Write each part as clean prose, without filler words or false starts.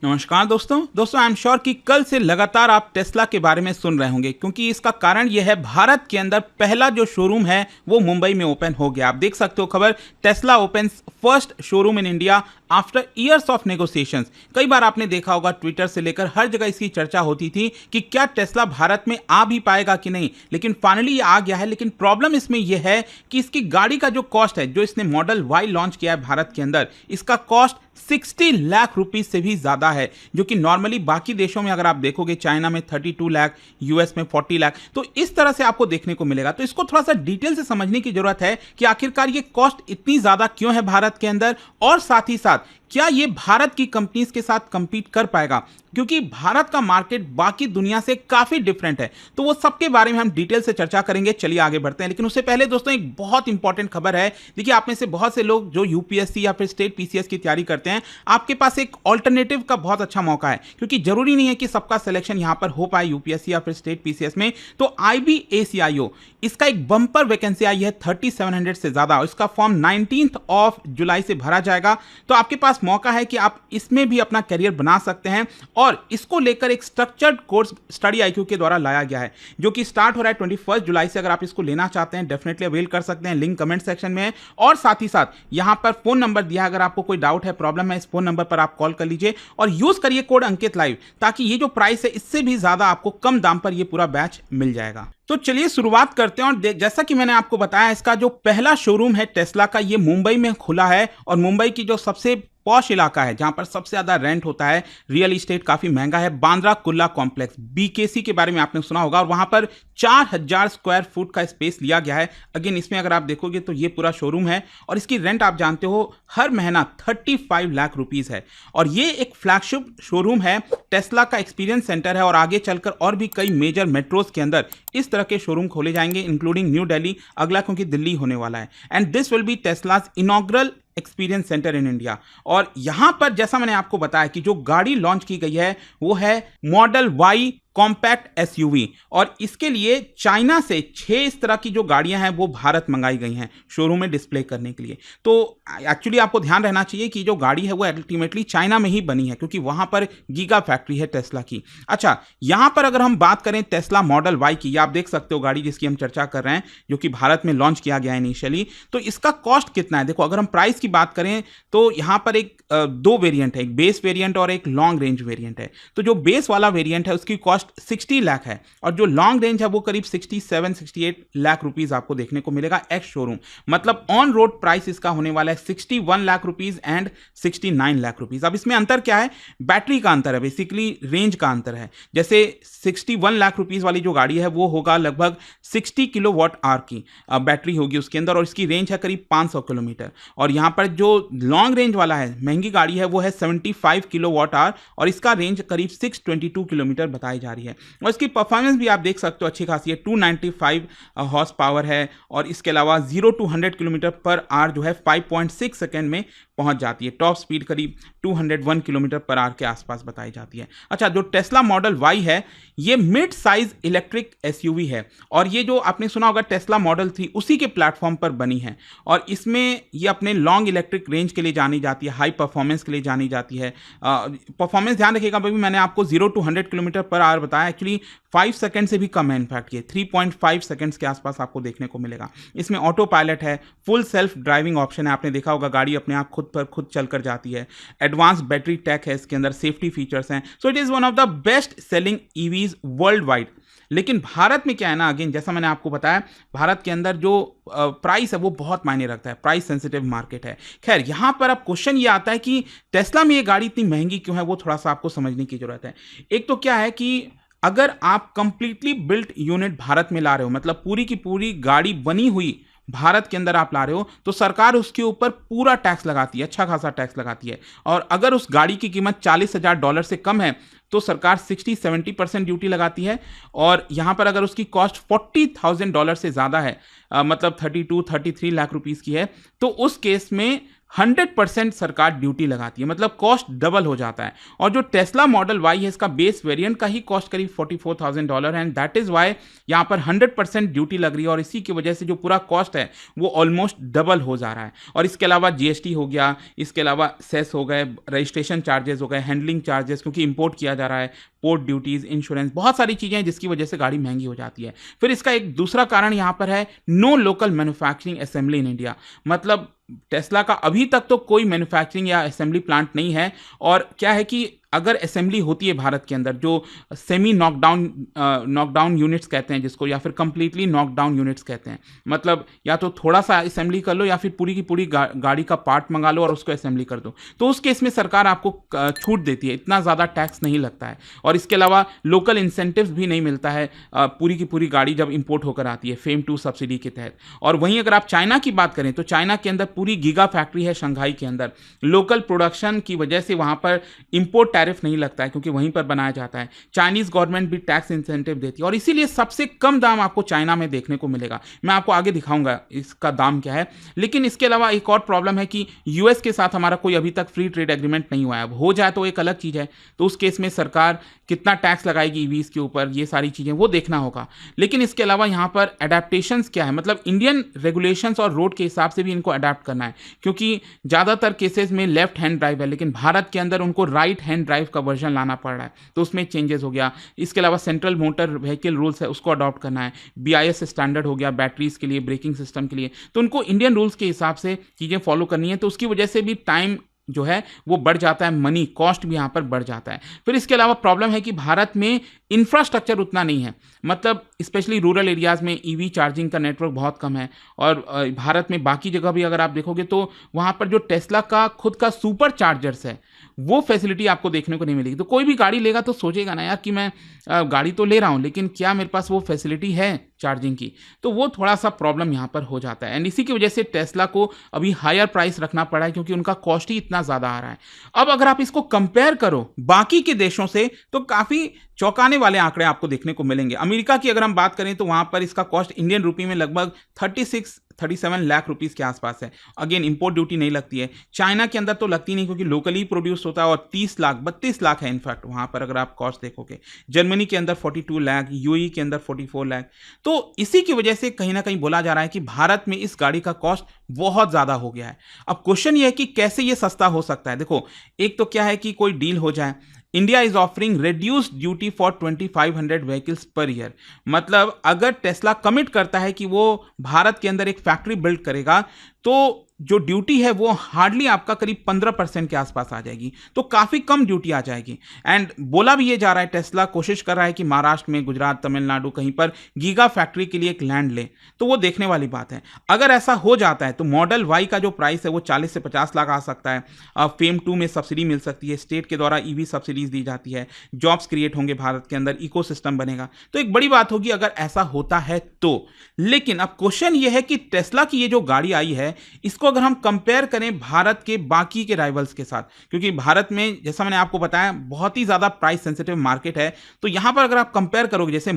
नमस्कार दोस्तों I am sure कि कल से लगातार आप टेस्ला के बारे में सुन रहे होंगे, क्योंकि इसका कारण यह है भारत के अंदर पहला जो शोरूम है वो मुंबई में ओपन हो गया। आप देख सकते हो खबर, Tesla opens first showroom in India after years of negotiations. कई बार आपने देखा होगा ट्विटर से लेकर हर जगह इसकी चर्चा होती थी कि क्या टेस्ला भारत में आ भी पाएगा कि नहीं, लेकिन फाइनली ये आ गया है। लेकिन प्रॉब्लम इसमें यह है कि इसकी गाड़ी का जो कॉस्ट है, जो इसने मॉडल वाई लॉन्च किया है भारत के अंदर, इसका कॉस्ट 60 लाख रुपीस से भी ज्यादा है, जो कि नॉर्मली बाकी देशों में अगर आप देखोगे, चाइना में 32 लाख, यूएस में 40 लाख, तो इस तरह से आपको देखने को मिलेगा। तो इसको थोड़ा सा डिटेल से समझने की जरूरत है कि आखिरकार ये कॉस्ट इतनी ज्यादा क्यों है भारत के अंदर, और साथ ही साथ क्या ये भारत की कंपनीज के साथ कंपीट कर पाएगा, क्योंकि भारत का मार्केट बाकी दुनिया से काफी डिफरेंट है। तो वो सबके बारे में हम डिटेल से चर्चा करेंगे। चलिए आगे बढ़ते हैं, लेकिन उससे पहले दोस्तों एक बहुत इंपॉर्टेंट खबर है। देखिए, आप में से बहुत से लोग जो यूपीएससी या फिर स्टेट पीसीएस की तैयारी करते हैं, आपके पास एक ऑल्टरनेटिव का बहुत अच्छा मौका है, क्योंकि जरूरी नहीं है कि सबका सिलेक्शन यहां पर हो पाए यूपीएससी या फिर स्टेट पीसीएस में। तो IBACIO, इसका एक बंपर वैकेंसी आई है 3700 से ज्यादा, और इसका फॉर्म 19 जुलाई से भरा जाएगा। तो आपके पास मौका है कि आप इसमें भी अपना करियर बना सकते हैं, और इसको लेकर एक स्ट्रक्चर्ड कोर्स स्टडी IQ के द्वारा लाया गया है, जो कि स्टार्ट हो रहा है 21 जुलाई से। अगर आप इसको लेना चाहते हैं, डेफिनेटली अवेल कर सकते हैं, लिंक कमेंट सेक्शन में है। और साथ ही साथ यहां पर फोन नंबर दिया है, अगर आपको कोई डाउट है, प्रॉब्लम है, इस फोन नंबर पर आप कॉल कर लीजिए और यूज करिए कोड अंकित लाइव, ताकि ये जो प्राइस है इससे भी ज्यादा आपको कम दाम पर ये पूरा बैच मिल जाएगा। तो चलिए शुरुआत करते हैं। और जैसा कि मैंने आपको बताया, इसका जो पहला शोरूम है टेस्ला का, ये मुंबई में खुला है, और मुंबई की जो सबसे पॉश इलाका है, जहां पर सबसे ज्यादा रेंट होता है, रियल इस्टेट काफी महंगा है, बांद्रा कुर्ला कॉम्प्लेक्स, BKC के बारे में आपने सुना होगा, और वहां पर 4000 स्क्वायर फुट का स्पेस लिया गया है। अगेन इसमें अगर आप देखोगे तो ये पूरा शोरूम है, और इसकी रेंट आप जानते हो हर महीना 35 लाख रुपीस है। और ये एक फ्लैगशिप शोरूम है, टेस्ला का एक्सपीरियंस सेंटर है, और आगे चलकर और भी कई मेजर मेट्रोज के अंदर इस तरह के शोरूम खोले जाएंगे, इंक्लूडिंग न्यू दिल्ली, अगला क्योंकि दिल्ली होने वाला है। And this will be Tesla's inaugural experience centre in India. और यहां पर जैसा मैंने आपको बताया कि जो गाड़ी लॉन्च की गई है वो है मॉडल वाई कॉम्पैक्ट SUV, और इसके लिए चाइना से 6 इस तरह की जो गाड़ियां हैं वो भारत मंगाई गई हैं शोरूम में डिस्प्ले करने के लिए। तो एक्चुअली आपको ध्यान रहना चाहिए कि जो गाड़ी है वो अल्टीमेटली चाइना में ही बनी है, क्योंकि वहां पर गीगा फैक्ट्री है टेस्ला की। अच्छा, यहां पर अगर हम बात करें टेस्ला मॉडल वाई की, आप देख सकते हो गाड़ी जिसकी हम चर्चा कर रहे हैं, जो कि भारत में लॉन्च किया गया है इनिशियली। तो इसका कॉस्ट कितना है? देखो, अगर हम प्राइस की बात करें तो यहां पर एक दो वेरिएंट है, एक बेस वेरिएंट और एक लॉन्ग रेंज वेरिएंट है। तो जो बेस वाला वेरिएंट है उसकी कॉस्ट 60 लाख है, और जो लॉन्ग रेंज है वो करीब 67-68 लाख रुपीस आपको देखने को मिलेगा एक्स शोरूम। मतलब ऑन रोड प्राइस इसका होने वाला है 61 lakh rupees and 69 lakh rupees. अब इसमें अंतर क्या है? बैटरी का अंतर है, बेसिकली रेंज का अंतर है। जैसे 61 लाख रुपीस वाली जो गाड़ी है वो होगा लगभग 60 किलोवाट आवर की बैटरी होगी उसके अंदर, और इसकी रेंज है करीब 500 किलोमीटर। और यहाँ पर जो लॉन्ग रेंज वाला है, महंगी गाड़ी है, वो है 75 किलोवाट आवर, और इसका रेंज करीब 622 किलोमीटर बताई जा रही है। और इसकी परफॉर्मेंस भी आप देख सकते हो अच्छी खासी है, 295 हॉर्स पावर है, और इसके अलावा 0 to 100 किलोमीटर पर आवर जो है 5.6 सेकेंड में पहुंच जाती है। टॉप स्पीड करीब 201 किलोमीटर पर आवर के आसपास बताई जाती है। अच्छा, जो टेस्ला मॉडल वाई है ये मिड साइज इलेक्ट्रिक SUV है, और ये जो आपने सुना होगा टेस्ला मॉडल 3 उसी के प्लेटफॉर्म पर बनी है, और इसमें ये अपने लॉन्ग इलेक्ट्रिक रेंज के लिए जानी जाती है, हाई परफॉर्मेंस के लिए जानी जाती है। परफॉर्मेंस ध्यान रखिएगा भाई, मैंने आपको 0 to 100 किलोमीटर पर आवर बताया, एक्चुअली 5 सेकंड से भी कम है, इनफैक्ट ये 3.5 सेकंड्स के आसपास आपको देखने को मिलेगा। इसमें ऑटो पायलट है, फुल सेल्फ ड्राइविंग ऑप्शन है, आपने देखा होगा गाड़ी अपने आप खुद पर खुद चलकर जाती है। एडवांस बैटरी टेक है इसके अंदर, सेफ्टी फीचर्स हैं। So it is one of the best selling EVs world wide. लेकिन भारत में क्या है ना, अगेन जैसा मैंने आपको बताया, भारत के अंदर जो प्राइस है वो बहुत मायने रखता है, प्राइस सेंसिटिव मार्केट है। खैर, यहां पर अब क्वेश्चन ये आता है कि टेस्ला में ये गाड़ी इतनी महंगी क्यों है, वो थोड़ा सा आपको समझने की जरूरत है। एक तो क्या है कि अगर आप कंप्लीटली बिल्ट यूनिट भारत में ला रहे हो, मतलब पूरी की पूरी गाड़ी बनी हुई भारत के अंदर आप ला रहे हो, तो सरकार उसके ऊपर पूरा टैक्स लगाती है, अच्छा खासा टैक्स लगाती है। और अगर उस गाड़ी की कीमत $40,000 से कम है तो सरकार 60-70% ड्यूटी लगाती है। और यहां पर अगर उसकी कॉस्ट $40,000 से ज्यादा है, मतलब 32-33 लाख रुपीस की है, तो उस केस में 100% सरकार ड्यूटी लगाती है, मतलब कॉस्ट डबल हो जाता है। और जो टेस्ला मॉडल वाई है इसका बेस वेरिएंट का ही कॉस्ट करीब $44,000 एंड दैट इज वाई यहाँ पर 100% ड्यूटी लग रही है और इसी की वजह से जो पूरा कॉस्ट है वो ऑलमोस्ट डबल हो जा रहा है। और इसके अलावा जीएसटी हो गया, इसके अलावा सेस हो गए, रजिस्ट्रेशन चार्जेस हो गए, हैंडलिंग चार्जेस क्योंकि इंपोर्ट किया जा रहा है, पोर्ट ड्यूटीज, इंश्योरेंस, बहुत सारी चीजें हैं जिसकी वजह से गाड़ी महंगी हो जाती है। फिर इसका एक दूसरा कारण यहां पर है no local manufacturing assembly in India. मतलब टेस्ला का अभी तक तो कोई मैन्युफैक्चरिंग या असेंबली प्लांट नहीं है। और क्या है कि अगर असेंबली होती है भारत के अंदर, जो सेमी नॉकडाउन यूनिट्स कहते हैं जिसको, या फिर कंप्लीटली नॉकडाउन यूनिट्स कहते हैं, मतलब या तो थोड़ा सा असेंबली कर लो या फिर पूरी की पूरी गाड़ी का पार्ट मंगा लो और उसको असेंबली कर दो, तो उस केस में सरकार आपको छूट देती है, इतना ज़्यादा टैक्स नहीं लगता है। और इसके अलावा लोकल इंसेंटिव्स भी नहीं मिलता है पूरी की पूरी गाड़ी जब इंपोर्ट होकर आती है फेम 2 सब्सिडी के तहत। और वहीं अगर आप चाइना की बात करें तो चाइना के अंदर पूरी गीगा फैक्ट्री है शंघाई के अंदर, लोकल प्रोडक्शन की वजह से वहाँ पर इंपोर्ट टैरिफ नहीं लगता है क्योंकि वहीं पर बनाया जाता है। चाइनीज गवर्नमेंट भी टैक्स इंसेंटिव देती है और इसीलिए सबसे कम दाम आपको चाइना में देखने को मिलेगा। मैं आपको आगे दिखाऊंगा इसका दाम क्या है। लेकिन इसके अलावा एक और प्रॉब्लम है कि यूएस के साथ हमारा कोई अभी तक फ्री ट्रेड एग्रीमेंट नहीं हुआ है। अब हो जाए तो एक अलग चीज है, तो उस केस में सरकार कितना टैक्स लगाएगी ईवीज के ऊपर, ये सारी चीजें वो देखना होगा। लेकिन इसके अलावा यहाँ पर एडेप्टेशंस क्या है, मतलब इंडियन रेगुलेशंस और रोड के हिसाब से भी इनको अडेप्ट करना है, क्योंकि ज्यादातर केसेस में लेफ्ट हैंड ड्राइव है लेकिन भारत के अंदर उनको राइट हैंड ड्राइव का वर्जन लाना पड़ रहा है, तो उसमें चेंजेस हो गया। इसके अलावा सेंट्रल मोटर व्हीकल रूल्स है उसको अडॉप्ट करना है, बीआईएस स्टैंडर्ड हो गया बैटरीज के लिए, ब्रेकिंग सिस्टम के लिए, तो उनको इंडियन रूल्स के हिसाब से चीजें फॉलो करनी है। तो उसकी वजह से भी टाइम जो है वो बढ़ जाता है, मनी कॉस्ट भी यहाँ पर बढ़ जाता है। फिर इसके अलावा प्रॉब्लम है कि भारत में इंफ्रास्ट्रक्चर उतना नहीं है, मतलब स्पेशली रूरल एरियाज में ईवी चार्जिंग का नेटवर्क बहुत कम है। और भारत में बाकी जगह भी अगर आप देखोगे तो वहाँ पर जो टेस्ला का खुद का सुपर चार्जर्स है वो फैसिलिटी आपको देखने को नहीं मिलेगी। तो कोई भी गाड़ी लेगा तो सोचेगा ना यार कि मैं गाड़ी तो ले रहा हूँ लेकिन क्या मेरे पास वो फैसिलिटी है चार्जिंग की, तो वो थोड़ा सा प्रॉब्लम यहाँ पर हो जाता है। एंड इसी की वजह से टेस्ला को अभी हायर प्राइस रखना पड़ा है क्योंकि उनका कॉस्ट ही इतना ज़्यादा आ रहा है। अब अगर आप इसको कंपेयर करो बाकी के देशों से तो काफ़ी चौंकाने वाले आंकड़े आपको देखने को मिलेंगे। अमेरिका की अगर हम बात करें तो वहां पर इसका कॉस्ट इंडियन रुपी में लगभग 37 लाख रुपीस के आसपास है। अगेन इंपोर्ट ड्यूटी नहीं लगती है। चाइना के अंदर तो लगती नहीं क्योंकि लोकली प्रोड्यूस होता है और 32 लाख है इनफैक्ट वहां पर अगर आप कॉस्ट देखोगे। जर्मनी के अंदर 42 लाख, यूएई के अंदर 44 लाख। तो इसी की वजह से कहीं ना कहीं बोला जा रहा है कि भारत में इस गाड़ी का कॉस्ट बहुत ज्यादा हो गया है। अब क्वेश्चन ये है कि कैसे ये सस्ता हो सकता है। देखो, एक तो क्या है कि कोई डील हो जाए, India is offering reduced duty for 2500 vehicles per year. मतलब अगर टेस्ला कमिट करता है कि वो भारत के अंदर एक फैक्ट्री बिल्ड करेगा तो जो ड्यूटी है वो हार्डली आपका करीब 15% के आसपास आ जाएगी, तो काफी कम ड्यूटी आ जाएगी। एंड बोला भी ये जा रहा है, टेस्ला कोशिश कर रहा है कि महाराष्ट्र में, गुजरात, तमिलनाडु कहीं पर गीगा फैक्ट्री के लिए एक लैंड ले, तो वो देखने वाली बात है। अगर ऐसा हो जाता है तो मॉडल वाई का जो प्राइस है वो 40 से 50 लाख आ सकता है। फेम 2 में सब्सिडी मिल सकती है, स्टेट के द्वारा ईवी सब्सिडीज दी जाती है, जॉब्स क्रिएट होंगे भारत के अंदर, इकोसिस्टम बनेगा, तो एक बड़ी बात होगी अगर ऐसा होता है तो। लेकिन अब क्वेश्चन ये है कि टेस्ला की ये जो गाड़ी आई है इसको अगर हम कंपेयर करें भारत के बाकी के राइवल्स के साथ, क्योंकि भारत में जैसा मैंने आपको बताया बहुत ही ज्यादा प्राइस सेंसिटिव मार्केट है, तो यहां पर अगर आप कंपेयर करोगे जैसे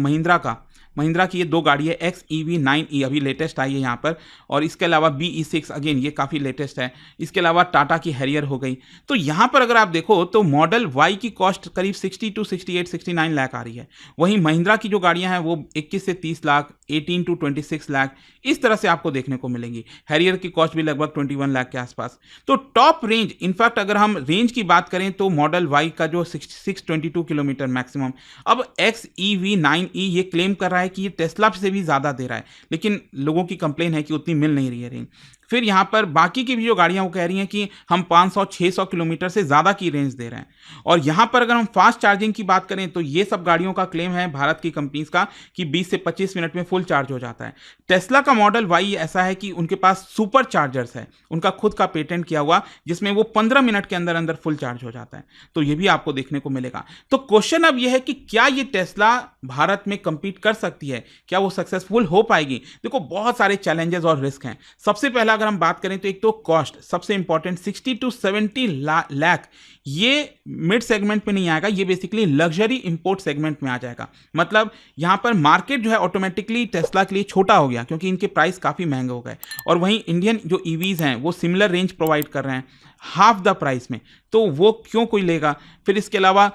महिंद्रा की ये दो गाड़ी है, XEV9e अभी लेटेस्ट आई है यहाँ पर, और इसके अलावा BE6 अगेन ये काफ़ी लेटेस्ट है। इसके अलावा टाटा की हैरियर हो गई। तो यहाँ पर अगर आप देखो तो मॉडल वाई की कॉस्ट करीब 60 to 69 लाख आ रही है। वहीं महिंद्रा की जो गाड़ियाँ हैं वो 21 से 30 लाख, 18 to 26 लाख इस तरह से आपको देखने को मिलेंगी। हैरियर की कॉस्ट भी लगभग 21 लाख के आसपास। तो टॉप रेंज, इनफैक्ट अगर हम रेंज की बात करें तो मॉडल वाई का जो 622 किलोमीटर मैक्सिमम, अब XEV9e ये क्लेम कर रहा है कि ये टेस्ला से भी ज़्यादा दे रहा है, लेकिन लोगों की कंप्लेन है कि उतनी मिल नहीं रही है रेंज। फिर यहाँ पर बाकी की भी जो गाड़ियाँ वो कह रही हैं कि हम 500-600 किलोमीटर से ज़्यादा की रेंज दे रहे हैं। और यहाँ पर अगर हम फास्ट चार्जिंग की बात करें तो ये सब गाड़ियों का क्लेम है भारत की कंपनीज का कि 20 से 25 मिनट में फुल चार्ज हो जाता है। टेस्ला का मॉडल वाई ऐसा है कि उनके पास सुपर चार्जर्स है, उनका खुद का पेटेंट किया हुआ, जिसमें वो 15 मिनट के अंदर अंदर फुल चार्ज हो जाता है। तो ये भी आपको देखने को मिलेगा। तो क्वेश्चन अब ये है कि क्या ये टेस्ला भारत में कंपीट कर सकती है, क्या वो सक्सेसफुल हो पाएगी? देखो, बहुत सारे चैलेंजेस और रिस्क हैं। सबसे पहला अगर हम बात करें तो एक तो कॉस्ट सबसे इंपॉर्टेंट 60 to 70 लाख, ये मिड सेगमेंट में नहीं आएगा, ये बेसिकली लग्जरी इंपोर्ट सेगमेंट में आ जाएगा। मतलब यहाँ पर मार्केट जो है ऑटोमेटिकली टेस्ला के लिए छोटा हो गया क्योंकि इनके प्राइस काफ़ी महंगे हो गए। और वहीं इंडियन जो ईवीज हैं वो सिमिलर रेंज प्रोवाइड कर रहे हैं हाफ द प्राइस में, तो वो क्यों कोई लेगा। फिर इसके अलावा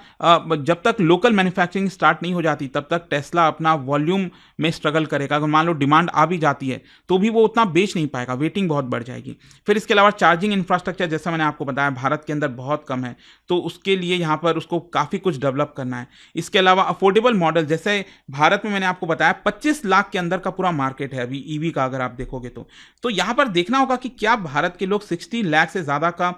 जब तक लोकल मैन्युफैक्चरिंग स्टार्ट नहीं हो जाती तब तक टेस्ला अपना वॉल्यूम में स्ट्रगल करेगा। अगर मान लो डिमांड आ भी जाती है तो भी वो उतना बेच नहीं पाएगा, वेटिंग बहुत बढ़ जाएगी। फिर इसके अलावा चार्जिंग इंफ्रास्ट्रक्चर जैसा मैंने आपको बताया भारत के अंदर बहुत कम है, तो उसके लिए यहाँ पर उसको काफ़ी कुछ डेवलप करना है। इसके अलावा अफोर्डेबल मॉडल, जैसे भारत में मैंने आपको बताया 25 लाख के अंदर का पूरा मार्केट है अभी ईवी का, अगर आप देखोगे तो यहाँ पर देखना होगा कि क्या भारत के लोग 60 लाख से ज़्यादा का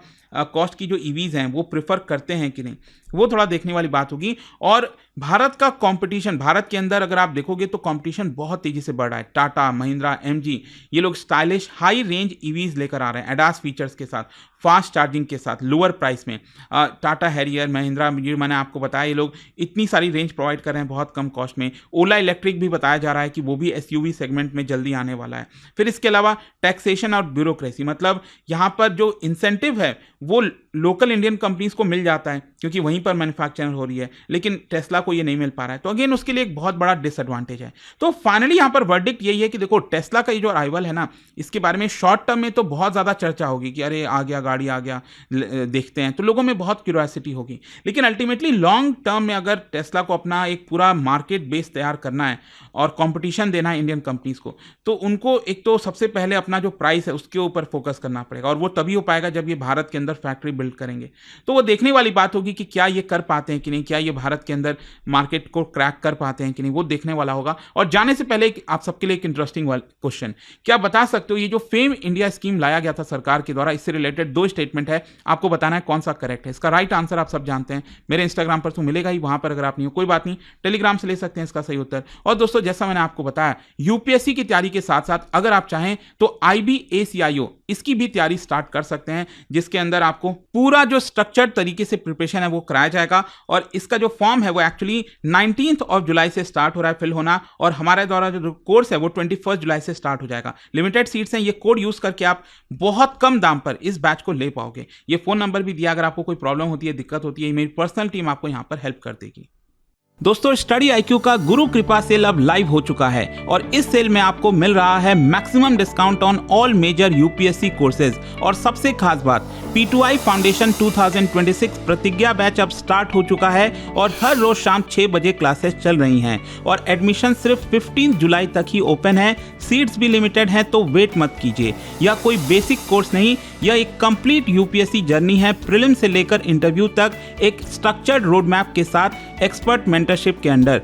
कॉस्ट की जो ईवीज हैं वो प्रेफर करते हैं कि नहीं, वो थोड़ा देखने वाली बात होगी। और भारत का कंपटीशन, भारत के अंदर अगर आप देखोगे तो कंपटीशन बहुत तेजी से बढ़ रहा है। टाटा, महिंद्रा, एमजी, ये लोग स्टाइलिश हाई रेंज ईवीज लेकर आ रहे हैं एडास फीचर्स के साथ, फास्ट चार्जिंग के साथ, लोअर प्राइस में। टाटा हैरियर, महिंद्रा, मैंने आपको बताया ये लोग इतनी सारी रेंज प्रोवाइड कर रहे हैं बहुत कम कॉस्ट में। ओला इलेक्ट्रिक भी बताया जा रहा है कि वो भी एसयूवी सेगमेंट में जल्दी आने वाला है। फिर इसके अलावा टैक्सेशन और ब्यूरोक्रेसी, मतलब यहाँ पर जो इंसेंटिव है वो लोकल इंडियन कंपनीज को मिल जाता है क्योंकि वहीं पर मैन्युफैक्चरिंग हो रही है, लेकिन टेस्ला को ये नहीं मिल पा रहा है, तो अगेन उसके लिए एक बहुत बड़ा डिसएडवांटेज है। तो फाइनली यहाँ पर वर्डिक्ट यही है कि देखो टेस्ला का ये जो अराइवल है ना, इसके बारे में शॉर्ट टर्म में तो बहुत ज़्यादा चर्चा होगी कि अरे आ गया, गाड़ी आ गया, देखते हैं, तो लोगों में बहुत क्यूरियोसिटी होगी। लेकिन अल्टीमेटली लॉन्ग टर्म में अगर टेस्ला को अपना एक पूरा मार्केट बेस तैयार करना है और कॉम्पिटिशन देना है इंडियन कंपनीज को, तो उनको एक तो सबसे पहले अपना जो प्राइस है उसके ऊपर फोकस करना पड़ेगा, और वो तभी हो पाएगा जब ये भारत के अंदर फैक्ट्री बिल्ड करेंगे। तो वो देखने वाली बात होगी कि क्या ये कर पाते हैं कि नहीं, क्या ये भारत के अंदर मार्केट को क्रैक कर पाते हैं कि नहीं, वो देखने वाला होगा। और जाने से पहले आप सबके लिए एक इंटरेस्टिंग क्वेश्चन, क्या बता सकते हो ये जो फेम इंडिया स्कीम लाया गया था सरकार के द्वारा, इससे रिलेटेड 2 स्टेटमेंट है, आपको बताना है कौन सा करेक्ट है। इसका राइट आंसर आप सब जानते हैं, मेरे इंस्टाग्राम पर तो मिलेगा ही, वहां पर अगर आप नहीं हो कोई बात नहीं, टेलीग्राम से ले सकते हैं इसका सही उत्तर। और दोस्तों जैसा मैंने आपको बताया यूपीएससी की तैयारी के साथ साथ अगर आप चाहें तो IBACIO इसकी भी तैयारी स्टार्ट कर सकते हैं, जिसके अंदर आपको पूरा जो स्ट्रक्चर्ड तरीके से प्रिपरेशन है वो कराया जाएगा। और इसका जो फॉर्म है वो एक्चुअली 19 जुलाई से स्टार्ट हो रहा है फिल होना, और हमारे द्वारा जो कोर्स है वो 21 जुलाई से स्टार्ट हो जाएगा। लिमिटेड सीट्स हैं, ये कोड यूज करके आप बहुत कम दाम पर इस बैच को ले पाओगे। ये फोन नंबर भी दिया, अगर आपको कोई प्रॉब्लम होती है, दिक्कत होती है, मेरी पर्सनल टीम आपको यहां पर हेल्प कर देगी। दोस्तों स्टडी IQ का गुरु कृपा सेल अब लाइव हो चुका है, और इस सेल में आपको मिल रहा है maximum discount on all major UPSC courses. और सबसे खास बात, P2I फाउंडेशन 2026 प्रतिज्ञा बैच अब स्टार्ट हो चुका है, और हर रोज शाम 6 बजे क्लासेस चल रही हैं, और एडमिशन सिर्फ 15 जुलाई तक ही ओपन है। सीट्स भी लिमिटेड हैं, तो वेट मत कीजिए। यह कोई बेसिक कोर्स नहीं, यह एक कंप्लीट यूपीएससी जर्नी है, प्रीलिम से लेकर इंटरव्यू तक, एक स्ट्रक्चर्ड रोड मैप के साथ एक्सपर्ट मेंटरशिप के अंडर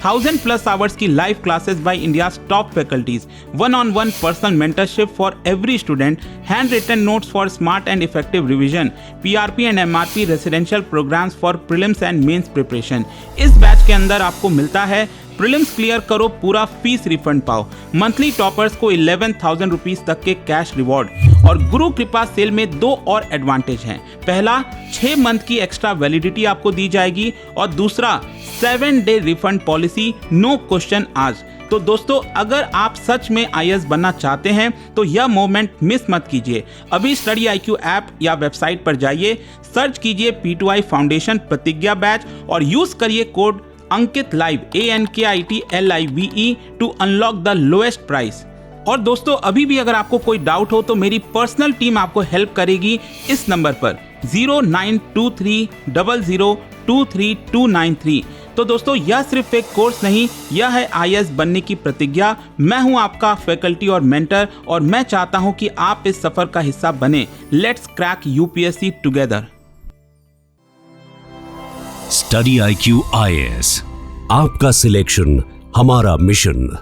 1000+ आवर्स की live classes by India's top faculties, 1-on-1 personal mentorship for every student, hand written notes for smart and effective revision, PRP and MRP residential programs for prelims and mains preparation. इस batch के अंदर आपको मिलता है prelims clear करो, पूरा fees refund पाओ, monthly toppers को 11,000 रुपीज तक के कैश रिवॉर्ड। और गुरु कृपा सेल में 2 और एडवांटेज हैं। पहला, 6 मंथ की एक्स्ट्रा वैलिडिटी आपको दी जाएगी, और दूसरा 7 day refund policy, no question आज। तो दोस्तों अगर आप सच में IAS बनना चाहते हैं तो यह मोमेंट मिस मत कीजिए। अभी स्टडी IQ ऐप या वेबसाइट पर जाइए, सर्च कीजिए P2I फाउंडेशन प्रतिज्ञा बैच, और यूज करिए code Ankit live ANKITLIVE to unlock the lowest price. और दोस्तों अभी भी अगर आपको कोई डाउट हो तो मेरी पर्सनल टीम आपको हेल्प करेगी इस नंबर पर 092300239293। तो दोस्तों यह सिर्फ एक कोर्स नहीं, यह है IAS बनने की प्रतिज्ञा। मैं हूं आपका फैकल्टी और मेंटर, और मैं चाहता हूं कि आप इस सफर का हिस्सा बने। Let's crack UPSC together. Study IQ IAS, आपका सिलेक्शन हमारा मिशन।